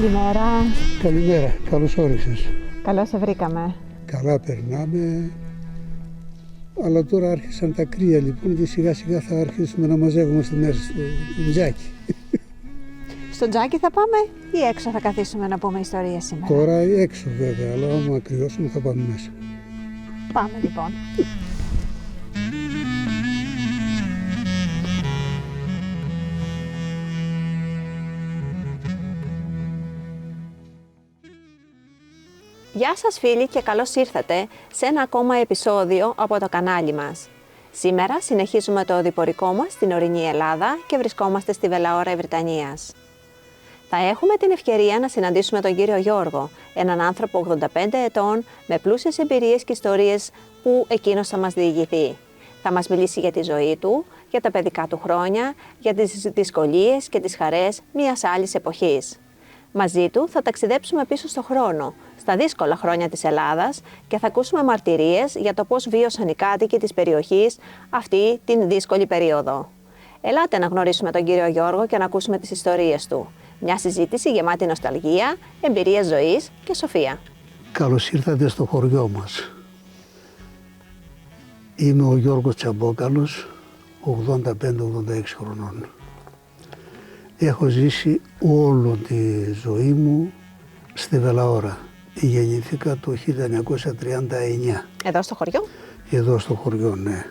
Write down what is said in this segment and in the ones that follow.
Καλημέρα. Καλημέρα, καλώς όρισες. Καλώς σε βρήκαμε. Καλά περνάμε, αλλά τώρα άρχισαν τα κρύα λοιπόν και σιγά σιγά θα αρχίσουμε να μαζεύομαστε μέσα στο τζάκι. Στο τζάκι θα πάμε ή έξω θα καθίσουμε να πούμε ιστορίες σήμερα? Τώρα έξω βέβαια, αλλά άμα κρυώσουμε θα πάμε μέσα. Πάμε λοιπόν. Γεια σας φίλοι και καλώς ήρθατε σε ένα ακόμα επεισόδιο από το κανάλι μας. Σήμερα συνεχίζουμε το οδηπορικό μας στην ορεινή Ελλάδα και βρισκόμαστε στη Βελαώρα Βρυτανίας. Θα έχουμε την ευκαιρία να συναντήσουμε τον κύριο Γιώργο, έναν άνθρωπο 85 ετών με πλούσιες εμπειρίες και ιστορίες που εκείνος θα μας διηγηθεί. Θα μας μιλήσει για τη ζωή του, για τα παιδικά του χρόνια, για τις δυσκολίες και τις χαρές μιας άλλης εποχής. Μαζί του θα ταξιδέψουμε πίσω στο χρόνο, στα δύσκολα χρόνια της Ελλάδας και θα ακούσουμε μαρτυρίες για το πώς βίωσαν οι κάτοικοι της περιοχής αυτή την δύσκολη περίοδο. Ελάτε να γνωρίσουμε τον κύριο Γιώργο και να ακούσουμε τις ιστορίες του. Μια συζήτηση γεμάτη νοσταλγία, εμπειρίες ζωής και σοφία. Καλώς ήρθατε στο χωριό μας. Είμαι ο Γιώργος Τσαμπόκαλος, 85-86 χρονών. Έχω ζήσει όλη τη ζωή μου στη Βελαώρα. Γεννήθηκα το 1939. Εδώ στο χωριό? Εδώ στο χωριό, ναι.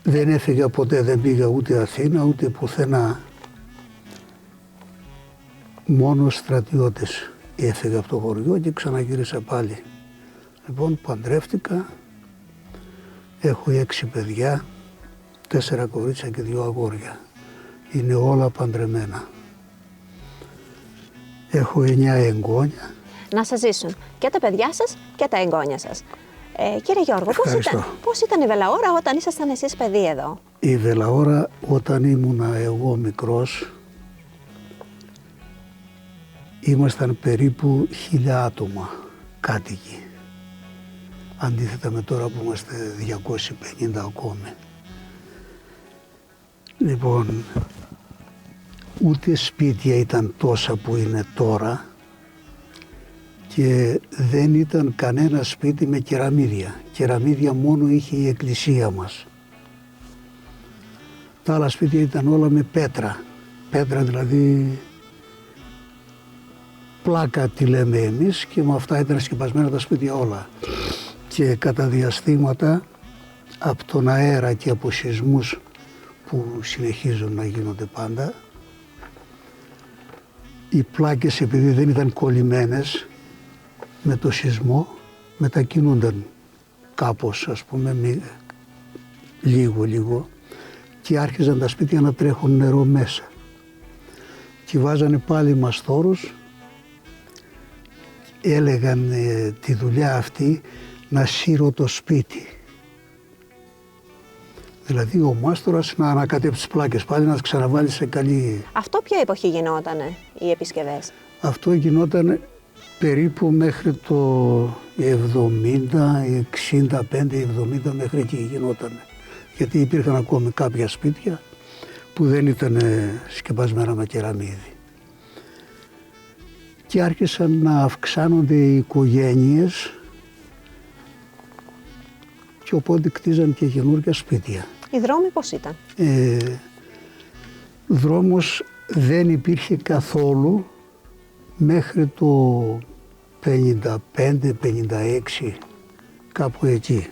Δεν έφυγα ποτέ, δεν πήγα ούτε Αθήνα ούτε πουθενά. Μόνο στρατιώτες έφυγα από το χωριό και ξαναγύρισα πάλι. Λοιπόν, παντρεύτηκα, έχω 6 παιδιά, 4 κορίτσια και 2 αγόρια. Είναι όλα παντρεμένα. Έχω 9 εγγόνια. Να σας ζήσουν και τα παιδιά σας και τα εγγόνια σας. Κύριε Γιώργο, πώς ήταν η Βελαώρα όταν ήσασταν εσείς παιδί εδώ? Η Βελαώρα όταν ήμουνα εγώ μικρός, ήμασταν περίπου 1000 άτομα κάτοικοι. Αντίθετα με τώρα που είμαστε 250 ακόμη. Λοιπόν, ούτε σπίτια ήταν τόσα που είναι τώρα και δεν ήταν κανένα σπίτι με κεραμίδια. Κεραμίδια μόνο είχε η εκκλησία μας. Τα άλλα σπίτια ήταν όλα με πέτρα. Πέτρα δηλαδή πλάκα τη λέμε εμείς και με αυτά ήταν σκεπασμένα τα σπίτια όλα. Και κατά διαστήματα από τον αέρα και από σεισμούς που συνεχίζουν να γίνονται πάντα, οι πλάκες επειδή δεν ήταν κολλημένες με το σεισμό μετακινούνταν κάπως, ας πούμε, λίγο και άρχιζαν τα σπίτια να τρέχουν νερό μέσα. Και βάζανε πάλι μαστόρους, έλεγαν τη δουλειά αυτή να σύρω το σπίτι. Δηλαδή ο μάστορας να ανακατέψει τις πλάκες πάλι, να τις ξαναβάλει σε καλή... Αυτό ποια εποχή γινότανε οι επισκευές? Αυτό γινόταν περίπου μέχρι το 70, 65, 70 μέχρι εκεί γινόταν. Γιατί υπήρχαν ακόμη κάποια σπίτια που δεν ήταν σκεπασμένα με κεραμίδι. Και άρχισαν να αυξάνονται οι οικογένειες και οπότε κτίζαν και καινούργια σπίτια. Οι δρόμοι πώς ήταν? Δρόμος δεν υπήρχε καθόλου μέχρι το 55-56, κάπου εκεί.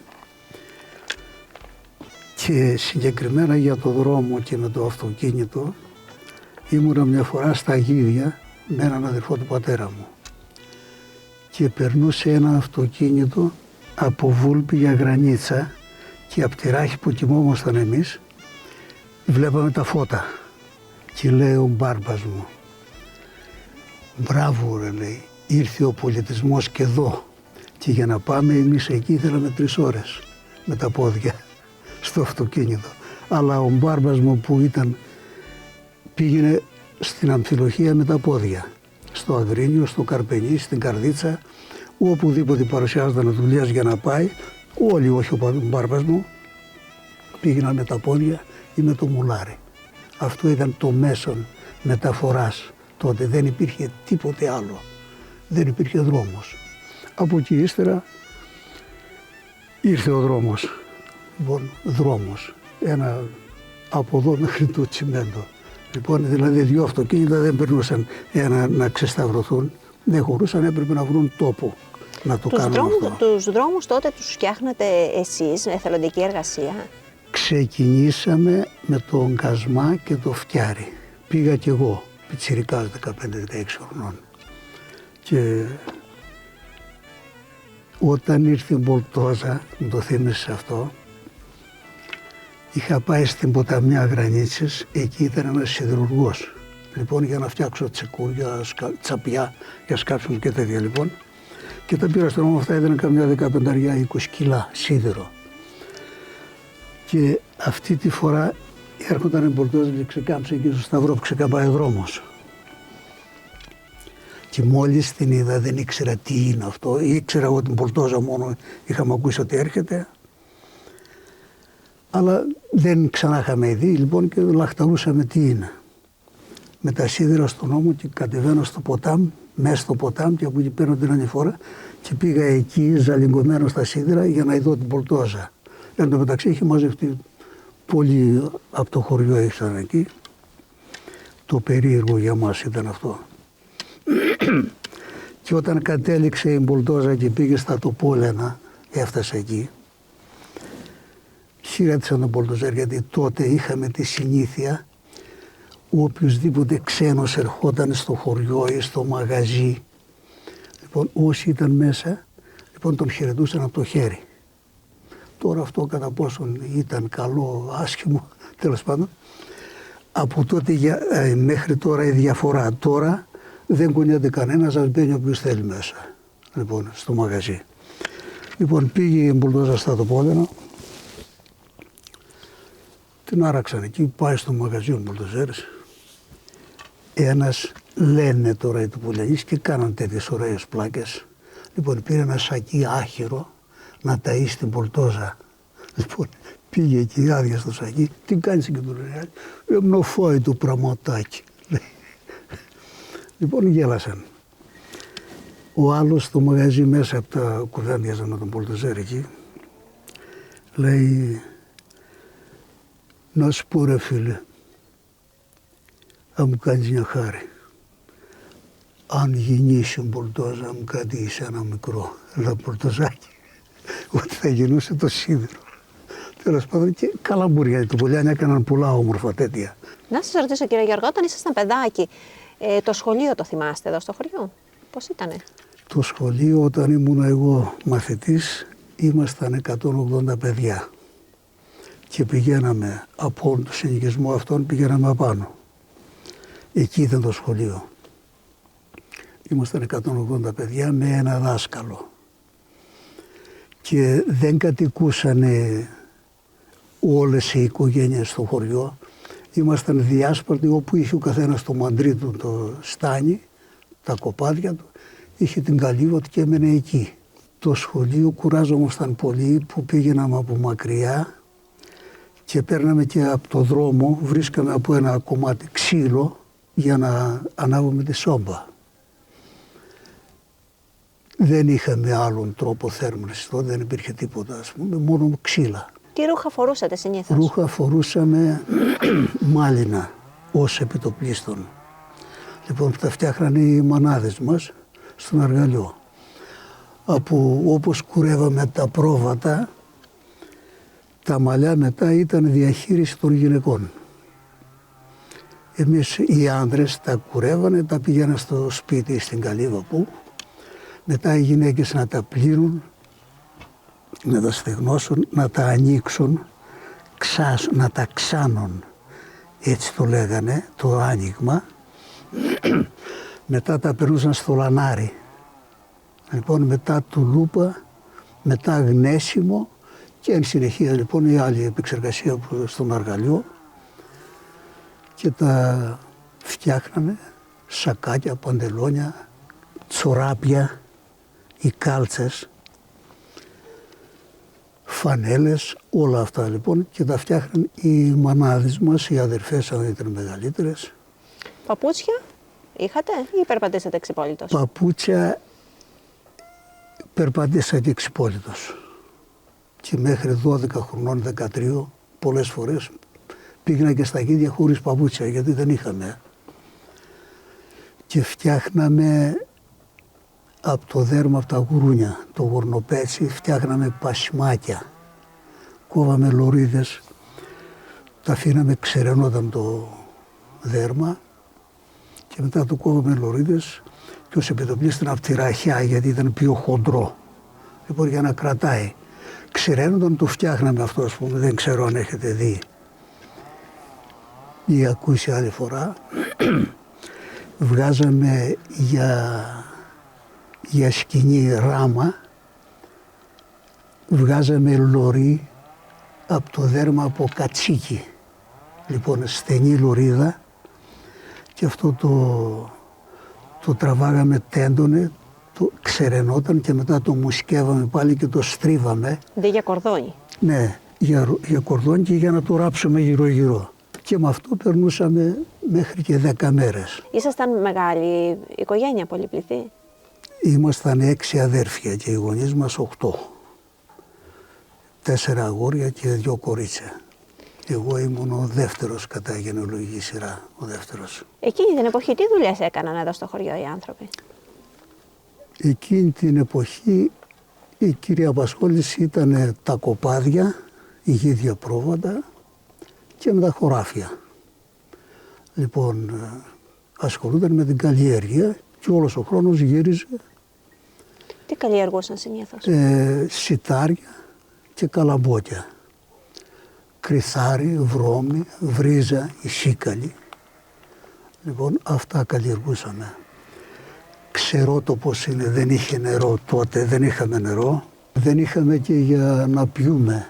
Και συγκεκριμένα για το δρόμο και με το αυτοκίνητο ήμουνα μια φορά στα Γίδια με έναν αδερφό του πατέρα μου και περνούσε ένα αυτοκίνητο από Βούλπη για Γρανίτσα και από τη ράχη που κοιμόμασταν εμείς βλέπαμε τα φώτα και λέει ο μπάρμπας μου, μπράβο ρε, λέει, ήρθε ο πολιτισμός και εδώ και για να πάμε εμείς εκεί θέλαμε 3 ώρες με τα πόδια στο αυτοκίνητο, αλλά ο μπάρμπας μου που πήγαινε στην Αμφιλοχία με τα πόδια, στο Αγρίνιο, στο Καρπενή, στην Καρδίτσα, οπουδήποτε παρουσιάζονταν δουλειές για να πάει, όλοι, όχι ο μπάρμπας μου, πήγαιναν με τα πόδια ή με το μουλάρι. Αυτό ήταν το μέσον μεταφοράς τότε, δεν υπήρχε τίποτε άλλο, δεν υπήρχε δρόμος. Από εκεί ύστερα ήρθε ο δρόμος, λοιπόν δρόμος, ένα από εδώ μέχρι το Τσιμέντο. Λοιπόν, δηλαδή δύο αυτοκίνητα δεν περνούσαν να ξεσταυρωθούν, δεν χωρούσαν, έπρεπε να βρουν τόπο να το κάνουν αυτό. Τους δρόμους τότε τους φτιάχνατε εσείς με εθελοντική εργασία? Ξεκινήσαμε με το γκασμά και το φτιάρι. Πήγα κι εγώ, πιτσιρικάς 15-16 χρονών. Και όταν ήρθε η Μπολτόζα, μου το θύμισες αυτό, είχα πάει στην ποταμιά Γρανίτσης, εκεί ήταν ένας σιδηρουργός. Λοιπόν, για να φτιάξω τσεκούρια, τσαπιά, για σκάψιμο και τέτοια λοιπόν. Και τα πήρα στον νόμο, αυτά ήταν καμιά 15-20 κιλά σίδερο. Και αυτή τη φορά έρχονταν η Μπολτόζα και ξεκάμψε εκεί στο σταυρό που ξεκαμπάει ο δρόμος. Και μόλις την είδα δεν ήξερα τι είναι αυτό. Ήξερα εγώ την Μπολτόζα μόνο, είχαμε ακούσει ότι έρχεται. Αλλά δεν ξανά είχαμε δει, λοιπόν, και λαχταρούσαμε τι είναι. Με τα σίδερα στον ώμο και κατεβαίνω στο ποτάμι, μέσα στο ποτάμι, και από εκεί παίρνω την ανηφόρα και πήγα εκεί ζαλιγκωμένο στα σίδερα για να δω την Μπολτόζα. Εν τω μεταξύ είχε μαζευτεί πολύ από το χωριό, ήρθαν εκεί. Το περίεργο για μας ήταν αυτό. Και όταν κατέληξε η Μπολτόζα και πήγε στα Τοπόλαινα, έφτασε εκεί, χαιρέτησαν τον Μπολτοζέρ, γιατί τότε είχαμε τη συνήθεια οποιοσδήποτε ξένος ερχόταν στο χωριό ή στο μαγαζί, λοιπόν όσοι ήταν μέσα, λοιπόν τον χαιρετούσαν από το χέρι. Τώρα αυτό κατά πόσον ήταν καλό, άσχημο, τέλος πάντων, από τότε μέχρι τώρα η διαφορά. Τώρα δεν κουνιέται κανένας, ας μπαίνει όποιος θέλει μέσα, λοιπόν, στο μαγαζί. Λοιπόν, πήγε η Μπολτόζα στα Τοπόλαινα, την άραξαν εκεί, πάει στο μαγαζί ο Μπολτοζέρης. Ένας, λένε τώρα οι Τοπολιανείς, και κάναν τέτοιες ωραίες πλάκες. Λοιπόν, πήρε ένα σακί άχυρο να ταΐσει την Μπολτόζα. Λοιπόν, πήγε εκεί άδεια στο σακί, τι κάνεις και του λέει, μνοφάει το πραγματάκι. Λοιπόν, γέλασαν. Ο άλλος στο μαγαζί μέσα από τα κουβέντιαζαν με τον Μπολτοζέρη εκεί, λέει, να σου πω ρε φίλε, αν μου κάνεις μια χάρη, αν γεννήσει ο Μπολτόζα μου κάτι σε ένα μικρό λαμπορτοζάκι, ότι θα γεννούσε το σίδερο. Τέλος πάντων, και καλαμπούρια, οι Τοπολιάνοι έκαναν πολλά όμορφα τέτοια. Να σας ρωτήσω, κύριε Γιώργο, όταν ήσασταν παιδάκι, το σχολείο το θυμάστε εδώ στο χωριό, πώς ήτανε? Το σχολείο, όταν ήμουν εγώ μαθητής, ήμασταν 180 παιδιά. Και πηγαίναμε από τον συνοικισμό αυτόν, πηγαίναμε απάνω. Εκεί ήταν το σχολείο. Ήμασταν 180 παιδιά με ένα δάσκαλο. Και δεν κατοικούσαν όλες οι οικογένειες στο χωριό. Ήμασταν διάσπαρτοι, όπου είχε ο καθένας το μαντρί του, το στάνι, τα κοπάδια του, είχε την καλύβα του και έμενε εκεί. Το σχολείο κουράζομασταν πολύ που πήγαιναμε από μακριά και παίρναμε και από το δρόμο, βρίσκαμε από ένα κομμάτι ξύλο για να ανάβουμε τη σόμπα. Δεν είχαμε άλλον τρόπο θέρμανσης, δεν υπήρχε τίποτα, ας πούμε, μόνο ξύλα. Τι ρούχα φορούσατε συνήθως? Ρούχα φορούσαμε μάλινα ως επιτοπλίστων. Λοιπόν, τα φτιάχνανε οι μανάδες μας στον αργαλείο. Από όπως κουρεύαμε τα πρόβατα, τα μαλλιά μετά ήταν διαχείριση των γυναικών. Εμείς οι άντρες τα κουρεύανε, τα πήγαιναν στο σπίτι στην καλύβα που, μετά οι γυναίκες να τα πλύνουν, να τα στεγνώσουν, να τα ανοίξουν, να τα ξάνουν, έτσι το λέγανε, το άνοιγμα. Μετά τα περνούσαν στο λανάρι. Λοιπόν, μετά τουλούπα, μετά γνέσιμο και εν συνεχεία λοιπόν η άλλη επεξεργασία στον αργαλείο και τα φτιάχναμε σακάκια, παντελόνια, τσοράπια, οι κάλτσες, φανέλες, όλα αυτά λοιπόν και τα φτιάχναν οι μανάδες μας, οι αδερφές αν ήταν μεγαλύτερες. Παπούτσια είχατε ή περπατήσατε εξυπόλυτος? Παπούτσια περπατήσα και εξυπόλυτος. Και μέχρι 12 χρονών, 13, πολλές φορές πήγαινα και στα γίδια χωρίς παπούτσια, γιατί δεν είχαμε. Και φτιάχναμε από το δέρμα, από τα γουρούνια, το γουρνοπέτσι, φτιάχναμε πασμάκια. Κόβαμε λωρίδες, τα αφήναμε, ξεραινόταν το δέρμα και μετά το κόβαμε λωρίδες και ως επιτοπλίστην από τη ραχιά, γιατί ήταν πιο χοντρό. Λοιπόν, για να κρατάει. Ξεραίνονταν, το φτιάχναμε αυτό, ας πούμε, δεν ξέρω αν έχετε δει ή ακούσει άλλη φορά. Βγάζαμε για σκηνή ράμα, βγάζαμε λωρί από το δέρμα από κατσίκι. Λοιπόν, στενή λωρίδα και αυτό το τραβάγαμε, τέντωνε, το ξεραινόταν και μετά το μουσκεύαμε πάλι και το στρίβαμε. Δι για κορδόνι. Ναι, για κορδόνι και για να το ράψουμε γύρω-γύρω. Και με αυτό περνούσαμε μέχρι και 10 μέρες. Ήσασταν μεγάλη οικογένεια, πολυπληθή? Ήμασταν 6 αδέρφια και οι γονείς μας 8. 4 αγόρια και 2 κορίτσια. Εγώ ήμουν ο δεύτερος κατά γενεολογική σειρά, ο δεύτερος. Εκείνη την εποχή τι δουλειές έκαναν εδώ στο χωριό οι άνθρωποι? Εκείνη την εποχή η κύρια απασχόληση ήταν τα κοπάδια, η γίδια πρόβατα και με τα χωράφια. Λοιπόν, ασχολούνταν με την καλλιέργεια και όλος ο χρόνος γύριζε. Τι καλλιεργούσαν συνήθως? Σιτάρια και καλαμπόκια. Κρυθάρι, βρώμη, βρίζα, ισίκαλη. Λοιπόν, αυτά καλλιεργούσαμε. Ξέρω το πώς είναι, δεν είχε νερό τότε, δεν είχαμε νερό. Δεν είχαμε και για να πιούμε.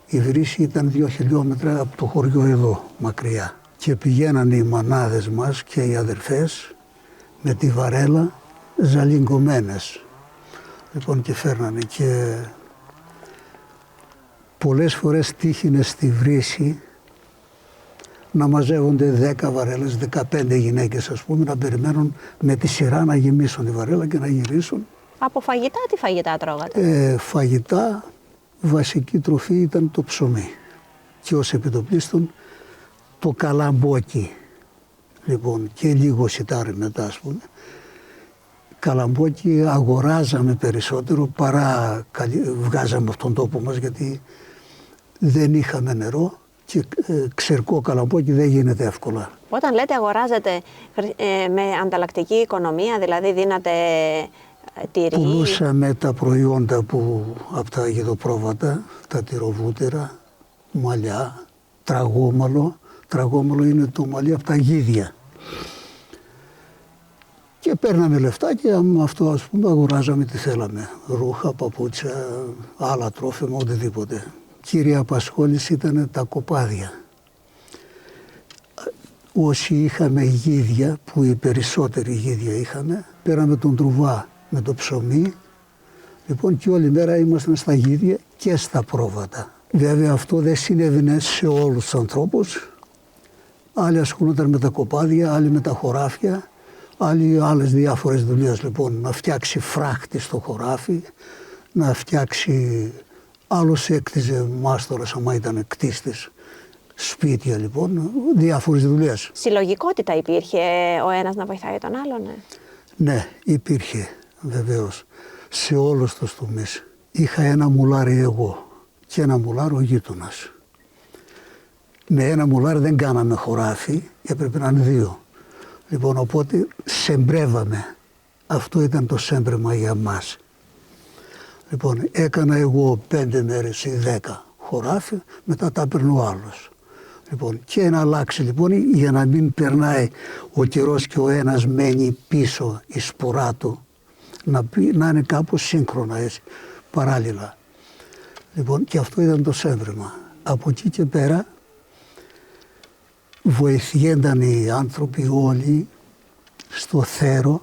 Η βρύση ήταν 2 χιλιόμετρα από το χωριό εδώ, μακριά. Και πηγαίνανε οι μανάδες μας και οι αδερφές με τη βαρέλα ζαλιγκωμένες. Λοιπόν, και φέρνανε και πολλές φορές τύχαινε στη βρύση να μαζεύονται 10 βαρέλες, 15 γυναίκες ας πούμε, να περιμένουν με τη σειρά να γεμίσουν τη βαρέλα και να γυρίσουν. Από φαγητά, τι φαγητά τρώγατε? Φαγητά, βασική τροφή ήταν το ψωμί και ως επιτοπλίστων το καλαμπόκι. Λοιπόν, και λίγο σιτάρι μετά ας πούμε. Καλαμπόκι αγοράζαμε περισσότερο παρά βγάζαμε από τον τόπο μας, γιατί δεν είχαμε νερό και ξερκό καλαμπόκι δεν γίνεται εύκολα. Όταν λέτε αγοράζετε με ανταλλακτική οικονομία, δηλαδή δίνατε τυρί? Πουλούσαμε τα προϊόντα από τα γεδοπρόβατα, τα τυροβούτερα, μαλλιά, τραγόμαλο. Τραγόμαλο είναι το μαλλί από τα γίδια. Και παίρναμε λεφτά και με αυτό ας πούμε αγοράζαμε τι θέλαμε. Ρούχα, παπούτσια, άλλα τρόφιμα, οτιδήποτε. Κύρια απασχόληση ήταν τα κοπάδια. Όσοι είχαμε γίδια, που οι περισσότεροι γίδια είχαμε, πέραμε τον τρουβά με το ψωμί. Λοιπόν, και όλη μέρα ήμασταν στα γίδια και στα πρόβατα. Βέβαια αυτό δεν συνέβαινε σε όλους τους ανθρώπους. Άλλοι ασχολούνταν με τα κοπάδια, άλλοι με τα χωράφια. Άλλες διάφορες δουλειές, λοιπόν, να φτιάξει φράχτη στο χωράφι, να φτιάξει, άλλος έκτιζε μάστορας άμα ήταν κτίστης, σπίτια λοιπόν, διάφορες δουλειές. Συλλογικότητα υπήρχε, ο ένας να βοηθάει τον άλλον? Ναι, υπήρχε βεβαίως, σε όλους τους τομείς. Είχα ένα μουλάρι εγώ και ένα μουλάρι ο γείτονας. Με ένα μουλάρι δεν κάναμε χωράφι, έπρεπε να είναι 2. Λοιπόν, οπότε σεμπρεύαμε. Αυτό ήταν το σέμπρεμα για μας. Λοιπόν, έκανα εγώ 5 μέρες ή 10 χωράφι, μετά τα έπαιρνε ο άλλος. Λοιπόν, και να αλλάξει λοιπόν, για να μην περνάει ο καιρός και ο ένας μένει πίσω η σπορά του, να είναι κάπως σύγχρονα έτσι, παράλληλα. Λοιπόν, και αυτό ήταν το σέμπρεμα. Από εκεί και πέρα, βοηθιένταν οι άνθρωποι όλοι στο θέρο,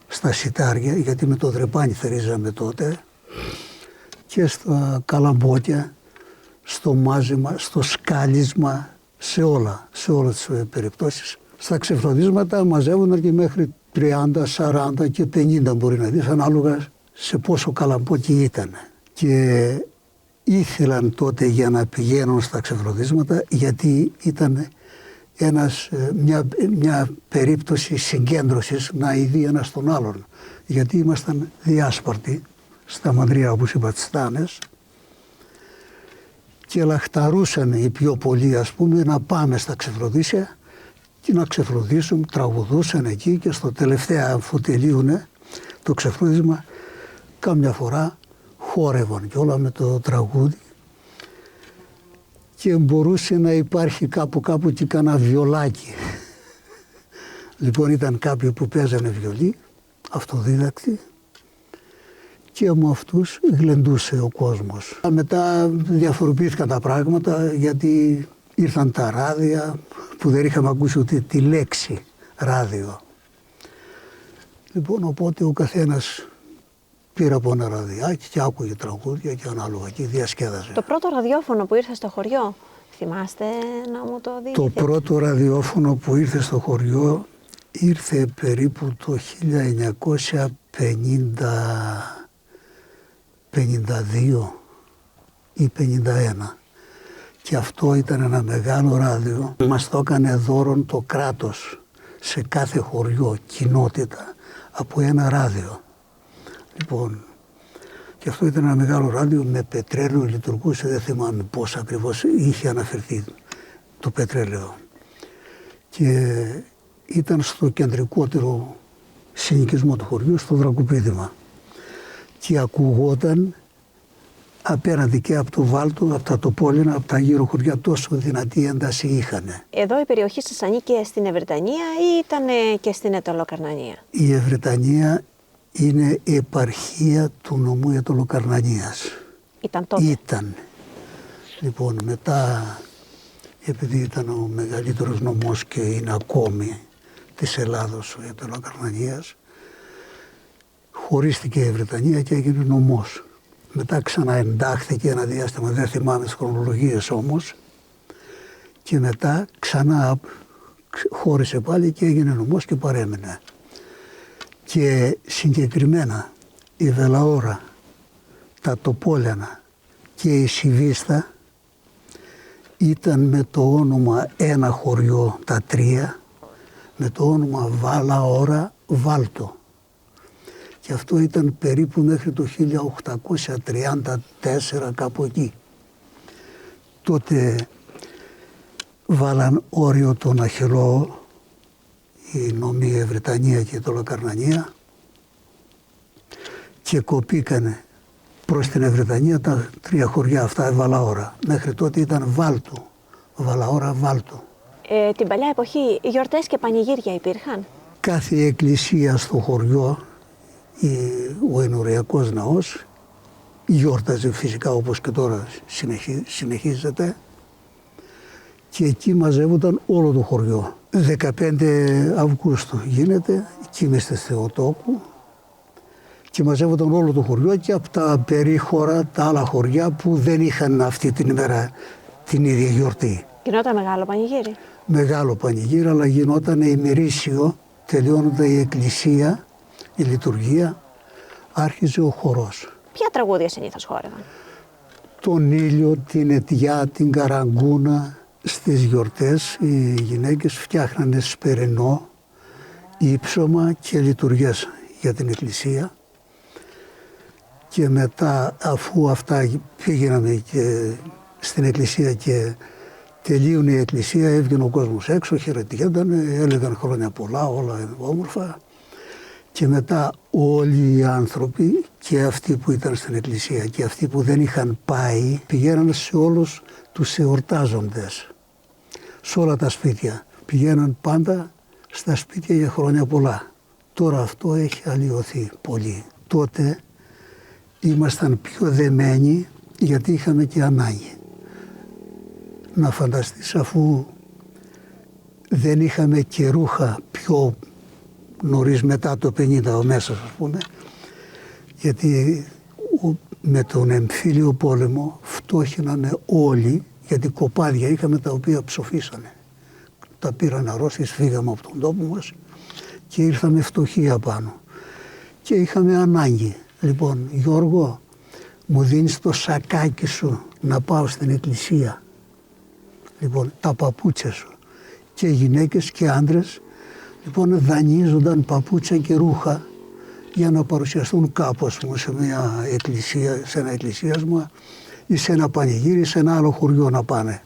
στα σιτάρια, γιατί με το δρεπάνι θερίζαμε τότε, και στα καλαμπόκια, στο μάζεμα, στο σκάλισμα, σε όλες τις περιπτώσεις Στα ξεφροντίσματα μαζεύονταν και μέχρι 30, 40 και 50 μπορεί να δεις, ανάλογα σε πόσο καλαμπόκι ήταν. Και ήθελαν τότε για να πηγαίνουν στα ξεφροντίσματα, γιατί ήταν μια περίπτωση συγκέντρωσης να ειδεί ένας τον άλλον. Γιατί ήμασταν διάσπαρτοι στα Μανδρία, όπως είπα, τις Στάνες, και λαχταρούσαν οι πιο πολλοί, ας πούμε, να πάμε στα ξεφροντίσια και να ξεφροντίσουν, τραγουδούσαν εκεί, και στο τελευταίο, αφού τελείωνε το ξεφρόντισμα, κάμια φορά χόρευαν και όλα με το τραγούδι, και μπορούσε να υπάρχει κάπου και κάνα βιολάκι. Λοιπόν, ήταν κάποιοι που παίζανε βιολί, αυτοδίδακτοι, και με αυτούς γλεντούσε ο κόσμος. Μετά διαφοροποιήθηκαν τα πράγματα, γιατί ήρθαν τα ράδια, που δεν είχαμε ακούσει ούτε τη λέξη ράδιο. Λοιπόν, οπότε ο καθένας πήρε από ένα ραδιάκι και άκουγε τραγούδια και ανάλογα και διασκέδαζε. Το πρώτο ραδιόφωνο που ήρθε στο χωριό, θυμάστε να μου το δείτε? Το πρώτο ραδιόφωνο που ήρθε στο χωριό ήρθε περίπου το 1952 ή 51. Και αυτό ήταν ένα μεγάλο ράδιο. Μας το έκανε δώρον το κράτος σε κάθε χωριό, κοινότητα, από ένα ράδιο. Λοιπόν, και αυτό ήταν ένα μεγάλο ράδιο με πετρέλαιο, λειτουργούσε, δεν θυμάμαι πώς ακριβώς είχε αναφερθεί το πετρέλαιο. Και ήταν στο κεντρικότερο συνοικισμό του χωριού, στο Δρακοπίδημα. Και ακουγόταν απέναντι και από το Βάλτο, από τα τοπόλαινα, από τα γύρω χωριά, τόσο δυνατή ένταση είχανε. Εδώ η περιοχή σας ανήκε στην Ευρετανία ή ήταν και στην Αιτωλοκαρνανία? Η Ευρετανία είναι επαρχία του νομού Αιτωλοκαρνανίας. Ήταν τότε? Ήταν. Λοιπόν, μετά, επειδή ήταν ο μεγαλύτερος νομός και είναι ακόμη της Ελλάδος, ο Αιτωλοκαρνανίας, χωρίστηκε η Βρετανία και έγινε νομός. Μετά ξαναεντάχθηκε ένα διάστημα, δεν θυμάμαι τις χρονολογίες όμως, και μετά ξανά χώρισε πάλι και έγινε νομός και παρέμεινε. Και συγκεκριμένα η Βελαώρα, τα Τοπόλαινα και η Σιβίστα ήταν με το όνομα ένα χωριό, τα τρία, με το όνομα Βάλαώρα Βάλτο. Και αυτό ήταν περίπου μέχρι το 1834, κάπου εκεί. Τότε βάλαν όριο τον Αχαιλλώο, η νομή Ευρετανία και η Αιτωλοκαρνανία, και κοπήκανε προς την Ευρετανία τα τρία χωριά αυτά, Βαλαώρα. Μέχρι τότε ήταν Βάλτο, Βαλαώρα Βάλτο. Την παλιά εποχή γιορτές και πανηγύρια υπήρχαν? Κάθε εκκλησία στο χωριό, ο ενοριακός ναός, γιόρταζε φυσικά, όπως και τώρα συνεχίζεται, και εκεί μαζεύονταν όλο το χωριό. 15 Αυγούστου γίνεται, εκεί μες στη Θεοτόκου, και μαζεύονταν όλο το χωριό και από τα περίχωρα, τα άλλα χωριά που δεν είχαν αυτή την ημέρα την ίδια γιορτή. Γινόταν μεγάλο πανηγύρι? Μεγάλο πανηγύρι, αλλά γινόταν ημερήσιο, τελειώνονταν η εκκλησία, η λειτουργία, άρχιζε ο χορός. Ποια τραγούδια συνήθως χόρευαν? Τον ήλιο, την αιτιά, την καραγκούνα. Στις γιορτές οι γυναίκες φτιάχνανε σπερινό, ύψωμα και λειτουργίες για την εκκλησία, και μετά, αφού αυτά πήγαιναμε και στην εκκλησία και τελείωνε η εκκλησία, έβγαινε ο κόσμος έξω, χαιρετιόταν, έλεγαν χρόνια πολλά, όλα όμορφα, και μετά όλοι οι άνθρωποι, και αυτοί που ήταν στην εκκλησία και αυτοί που δεν είχαν πάει, πηγαίναν σε όλους τους εορτάζοντες, σε όλα τα σπίτια. Πηγαίναν πάντα στα σπίτια για χρόνια πολλά. Τώρα αυτό έχει αλλοιωθεί πολύ. Τότε ήμασταν πιο δεμένοι, γιατί είχαμε και ανάγκη. Να φανταστείς, αφού δεν είχαμε και ρούχα πιο νωρίς, μετά το 50 ο μέσος, ας πούμε, γιατί με τον εμφύλιο πόλεμο φτώχυνανε όλοι, γιατί κοπάδια είχαμε τα οποία ψοφήσανε. τα πήραν αρρώστιες, φύγαμε από τον τόπο μας και ήρθαμε φτωχοί απάνω. Και είχαμε ανάγκη. Λοιπόν, Γιώργο, μου δίνεις το σακάκι σου να πάω στην εκκλησία. Λοιπόν, τα παπούτσια σου. Και γυναίκες και άντρες, λοιπόν, δανείζονταν παπούτσια και ρούχα για να παρουσιαστούν κάπου, ας πούμε, σε μια εκκλησία, σε ένα εκκλησίασμα ή σε ένα πανηγύρι, σε ένα άλλο χωριό να πάνε.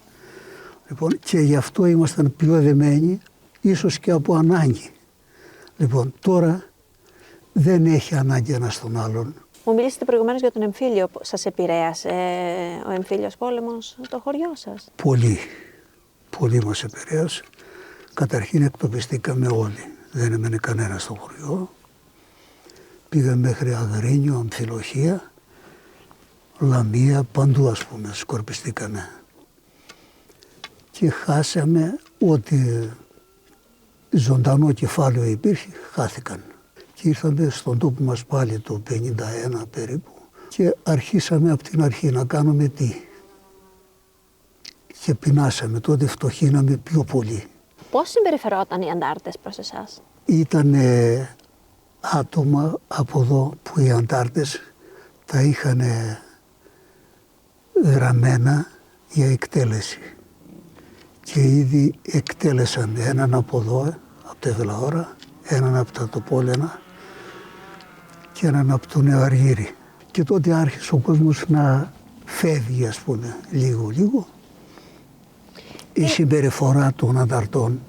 Λοιπόν, και γι' αυτό ήμασταν πιο δεμένοι, ίσως και από ανάγκη. Λοιπόν, τώρα δεν έχει ανάγκη ένας τον άλλον. Μου μιλήσατε προηγουμένως για τον εμφύλιο. Σας επηρέασε ο εμφύλιος πόλεμος το χωριό σας? Πολύ. Πολύ μας επηρέασε. Καταρχήν εκτοπιστήκαμε όλοι. Δεν έμενε κανένα στο χωριό. Πήγαμε μέχρι Αγρίνιο, Αμφιλοχία, Λαμία, παντού, ας πούμε, σκορπιστήκαμε. Και χάσαμε ό,τι ζωντανό κεφάλαιο υπήρχε, χάθηκαν. Και ήρθαμε στον τόπο μας πάλι το 51 περίπου και αρχίσαμε από την αρχή να κάνουμε τι. Και πεινάσαμε, τότε φτωχήναμε πιο πολύ. Πώς συμπεριφερόταν οι αντάρτες προς εσάς? Ήτανε άτομα από εδώ που οι αντάρτες τα είχαν γραμμένα για εκτέλεση. Και ήδη εκτέλεσαν έναν από εδώ, από τα Ευλαώρα, έναν από τα Τοπόλαινα και έναν από το Νέο Αργύρι. Και τότε άρχισε ο κόσμος να φεύγει, ας πούμε, λίγο-λίγο. Η συμπεριφορά των ανταρτών,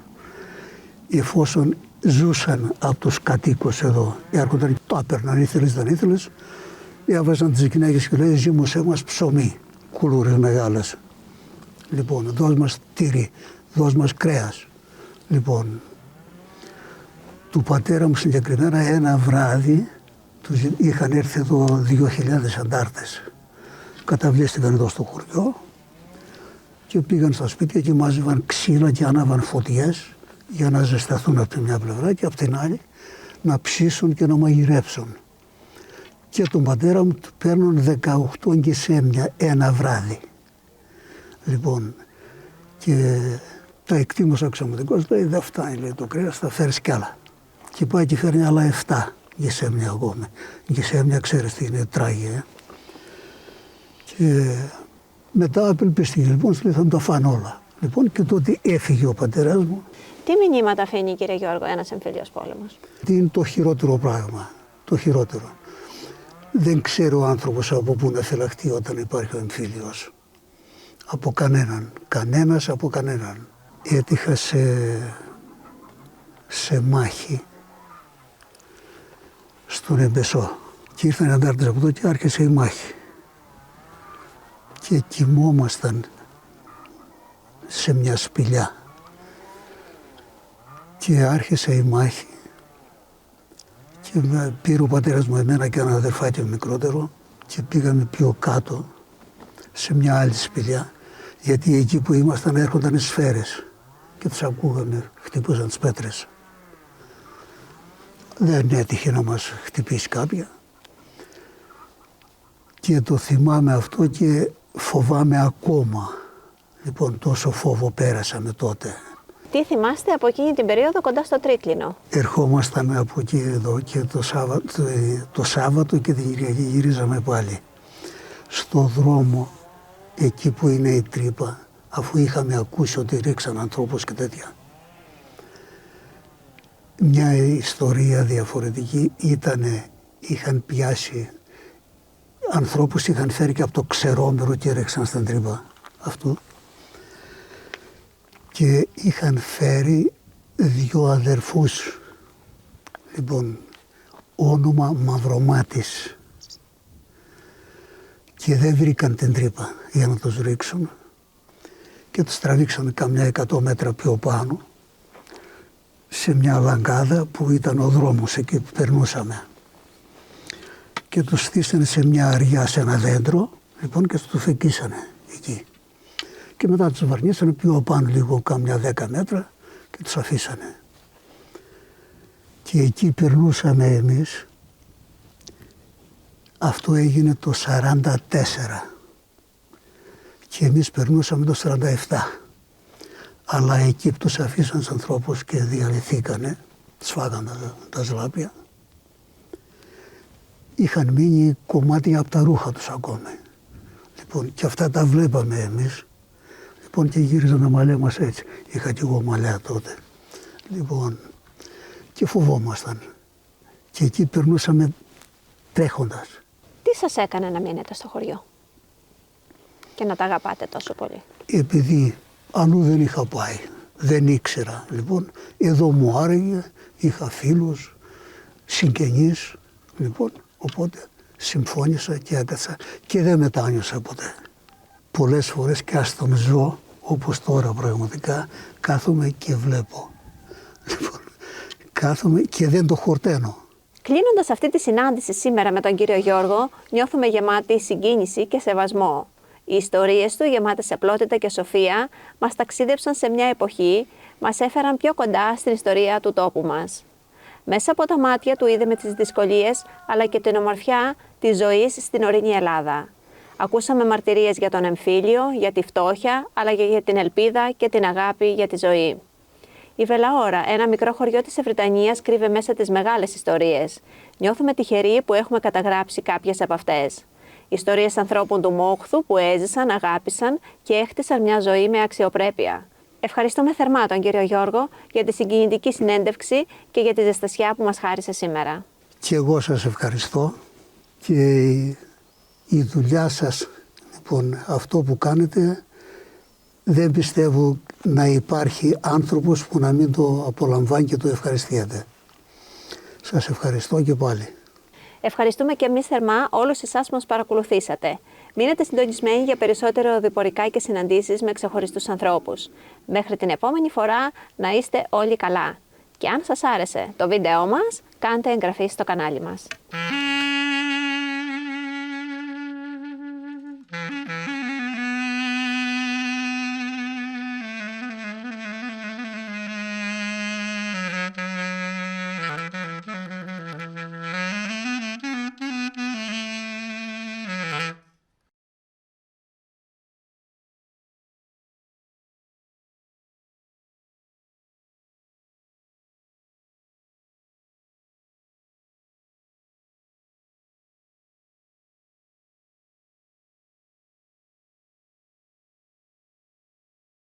εφόσον ζούσαν από τους κατοίκους εδώ, έρχονταν, το έπαιρναν, ήθελες δεν ήθελες, έβαζαν τις γυναίκες και λέει ζήμωσέ μας ψωμί, κουλούρες μεγάλες. Λοιπόν, δώσ' μας τυρί, δώσ' μας κρέας. Λοιπόν, του πατέρα μου συγκεκριμένα ένα βράδυ είχαν έρθει εδώ 2.000 αντάρτες. Καταβλίστηκαν εδώ στο χωριό και πήγαν στα σπίτια και μάζευαν ξύλα και άναβαν φωτιές για να ζεσταθούν από τη μια πλευρά και από την άλλη να ψήσουν και να μαγειρέψουν. Και τον πατέρα μου του παίρνουν 18 γκισέμια ένα βράδυ. Λοιπόν, και τα εκτίμωσα εξωματικός, λέει δεν φτάνει, λέει, το κρέας, θα φέρεις κι άλλα. Και πάει και φέρνει άλλα 7 γκισέμια ακόμη. Γκισέμια ξέρεις τι είναι, τράγια. Και μετά απελπιστήκε, λοιπόν, σου λέει θα μου τα φάνε όλα. Λοιπόν, και τότε έφυγε ο πατέρας μου. Τι μηνύματα αφήνει, κύριε Γιώργο, ένας εμφύλιος πόλεμος? Τι είναι το χειρότερο πράγμα, το χειρότερο. Δεν ξέρει ο άνθρωπος από πού να φυλαχτεί όταν υπάρχει ο εμφύλιος. Από κανέναν, κανένας από κανέναν. Έτυχα σε μάχη στον Εμπεσό και ήρθαν οι αντάρτες από εδώ και άρχισε η μάχη. Και κοιμόμασταν σε μια σπηλιά και άρχισε η μάχη και πήρε ο πατέρας μου εμένα και ένα αδερφάκι μικρότερο και πήγαμε πιο κάτω σε μια άλλη σπηλιά, γιατί εκεί που ήμασταν έρχονταν οι σφαίρες και τους ακούγαμε, χτυπούσαν τις πέτρες. Δεν έτυχε να μας χτυπήσει κάποια και το θυμάμαι αυτό και φοβάμαι ακόμα. Λοιπόν, τόσο φόβο πέρασαμε τότε. Τι θυμάστε από εκείνη την περίοδο κοντά στο Τρίκλινο? Ερχόμασταν από εκεί εδώ και το Σάββατο και την Κυριακή γυρίζαμε πάλι. Στο δρόμο, εκεί που είναι η τρύπα, αφού είχαμε ακούσει ότι ρίξαν ανθρώπους και τέτοια. Μια ιστορία διαφορετική είχαν πιάσει ανθρώπους, είχαν φέρει και από το Ξερόμερο και ρίξαν στην τρύπα αυτού. Και είχαν φέρει 2 αδερφούς, λοιπόν, όνομα Μαυρομάτης. Και δεν βρήκαν την τρύπα για να τους ρίξουν και τους τραβήξαν καμιά 100 μέτρα πιο πάνω σε μια λαγκάδα που ήταν ο δρόμος εκεί που περνούσαμε. Και τους στήσανε σε μια αριά, σε ένα δέντρο, λοιπόν, και τους φεκίσανε εκεί. Και μετά τους βαρνίσανε πιο πάνω λίγο, κάμια 10 μέτρα και τους αφήσανε. Και εκεί περνούσαμε εμείς. Αυτό έγινε το 44 και εμείς περνούσαμε το 47. Αλλά εκεί που τους αφήσαν τους ανθρώπους και διαλυθήκανε, σφάγαν τα ζλάπια, είχαν μείνει κομμάτια από τα ρούχα τους ακόμη. Λοιπόν, και αυτά τα βλέπαμε εμείς. Λοιπόν, και γύριζαν τα μαλλιά μας έτσι. Είχα κι εγώ μαλλιά τότε. Λοιπόν, και φοβόμασταν. Και εκεί περνούσαμε τρέχοντας. Τι σας έκανε να μείνετε στο χωριό και να τα αγαπάτε τόσο πολύ? Επειδή αλλού δεν είχα πάει, δεν ήξερα. Λοιπόν, εδώ μου άρεγε, είχα φίλους, συγγενείς. Λοιπόν, οπότε συμφώνησα και έκατσα και δεν μετάνιωσα ποτέ. Πολλές φορές και ας τον ζω, όπως τώρα πραγματικά, κάθομαι και βλέπω. Λοιπόν, κάθομαι και δεν το χορταίνω. Κλείνοντας αυτή τη συνάντηση σήμερα με τον κύριο Γιώργο, νιώθουμε γεμάτη συγκίνηση και σεβασμό. Οι ιστορίες του, γεμάτες απλότητα και σοφία, μας ταξίδεψαν σε μια εποχή, μας έφεραν πιο κοντά στην ιστορία του τόπου μας. Μέσα από τα μάτια του είδαμε τις δυσκολίες, αλλά και την ομορφιά της ζωής στην ορεινή Ελλάδα. Ακούσαμε μαρτυρίες για τον εμφύλιο, για τη φτώχεια, αλλά και για την ελπίδα και την αγάπη για τη ζωή. Η Βελαώρα, ένα μικρό χωριό της Ευρυτανίας, κρύβε μέσα τις μεγάλες ιστορίες. Νιώθουμε τυχεροί που έχουμε καταγράψει κάποιες από αυτές. Ιστορίες ανθρώπων του Μόχθου που έζησαν, αγάπησαν και έχτισαν μια ζωή με αξιοπρέπεια. Ευχαριστούμε θερμά τον κύριο Γιώργο για τη συγκινητική συνέντευξη και για τη ζεστασιά που μας χάρισε σήμερα. Και εγώ σας ευχαριστώ και η δουλειά σας, λοιπόν, αυτό που κάνετε, δεν πιστεύω να υπάρχει άνθρωπος που να μην το απολαμβάνει και το ευχαριστιέται. Σας ευχαριστώ και πάλι. Ευχαριστούμε και εμείς θερμά όλους εσάς που μας παρακολουθήσατε. Μείνετε συντονισμένοι για περισσότερο οδηπορικά και συναντήσεις με ξεχωριστούς ανθρώπους. Μέχρι την επόμενη φορά να είστε όλοι καλά. Και αν σας άρεσε το βίντεό μας, κάντε εγγραφή στο κανάλι μας.